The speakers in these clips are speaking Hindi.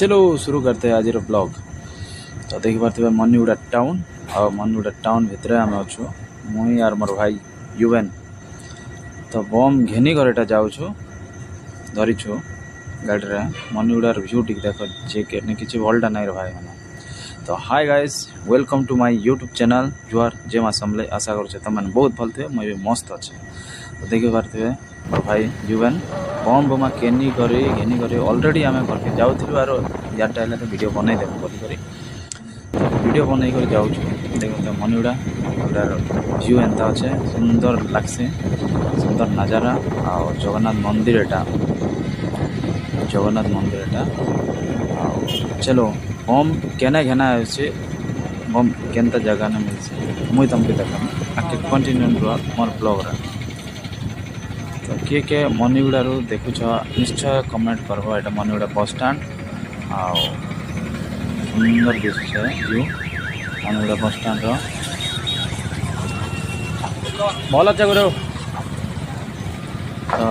चलो शुरू करते हैं आज ब्लॉग। तो देखी पार्थिबे मनीगुड़ा टाउन और मनीगुड़ा टाउन भितर आम अच्छु मुई और मोर भाई यूएन। तो बम घेनी घर जाऊँ धरीछु गाड़ी में मनीगुड़ार व्यू टी देख जे कि भलटा नाई भाई मैंने। तो hi guys, welcome to my YouTube channel जुआर जे माँ समले। आशा करुचे तुम बहुत भल थे, मुझे भी मस्त अच्छे। तो देखी पार्थिबे मोर भाई यूएन बम बोमा केनी करी घेनी करी ऑलरेडी आम घर के जाऊँ आर यार तो वीडियो बनई देव बोलिक वीडियो बनई कर जाऊँ। देखो मनीगुड़ा व्यू एंता अच्छे सुंदर लगसे, सुंदर नजारा। आ जगन्नाथ मंदिर एटा चलो बम केना घेना है बम केनता जगह ने मिलसे मुई तुमको देखा आगे कंटिन्यू मोर ब्लॉग रे। तो किए मनीगुड़ा देखुछ निश्चय कमेंट करबो। एटा मनीगुड़ा बस स्टैंड आ सुंदर दिशे व्यू मनीगुड़ा बस स्टैंड भल अच्छे गुरु। तो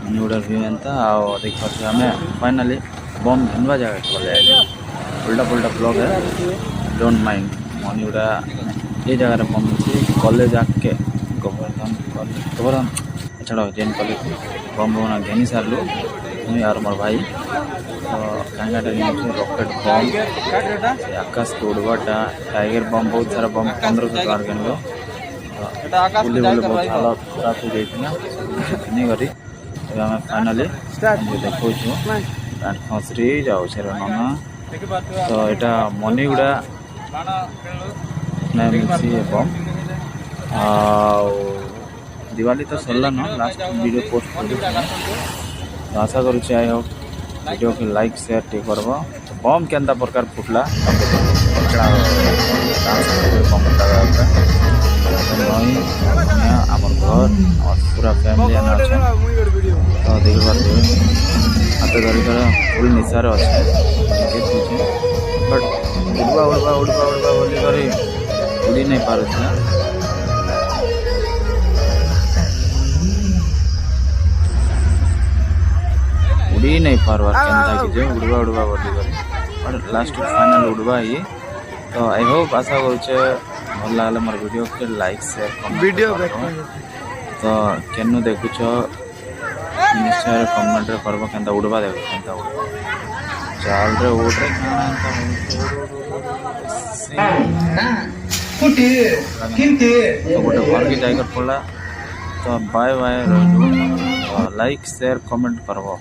मनीगुड़ा व्यू एंता आ देख पार्थे आम फाइनाली बम घेनवा जगह गले उल्टा पुल्टा ब्लॉग है, डोंट माइंड। मनीगुड़ा ये जगह बम कॉलेज आके गोवर्धन छाड़ जेन कॉलेज बम बना घेनी सारू मुई और मोर भाई। तो कांगाटा रॉकेट बम आकाश को उड़वाटा टाइगर बम बहुत सारा बम 1500 टकर घेनलो। बुले बुले बहुत हालत खराब हो जाती नहीं करी आम फाइनाली देखो खसरी जाऊ नाना। तो यहाँ मनीगुड़ा मिलसी बम आ दिवाली तो सरला न लास्ट वीडियो पोस्ट कर। तो आशा करुचे आई होप वीडियो के लाइक शेयर टे करब। तो बम केनता प्रकार फुटला आमर घर आम पूरा फैमिली अच्छा। तो देख पारे हाथ धरिक फुल निशार अच्छे बट उड़वा उड़वा उड़वा उड़वा बोलिक उड़ी नहीं पार। उड़ी नहीं पार्बार केनता कि उड़वा उड़वा बोलिक लास्ट फाइनल उड़वा ही। तो आई होप आशा करुचे भल लगला मोर वीडियो के लाइक शेयर कमेंट। तो केनु देखुछ निश्चय कमेंट रे करबो केनता उड़वा देख केनता उड़वा चाल रे उड़ रे तो गोटे घर की जाकर पड़ा। तो bye bye like share comment करबो।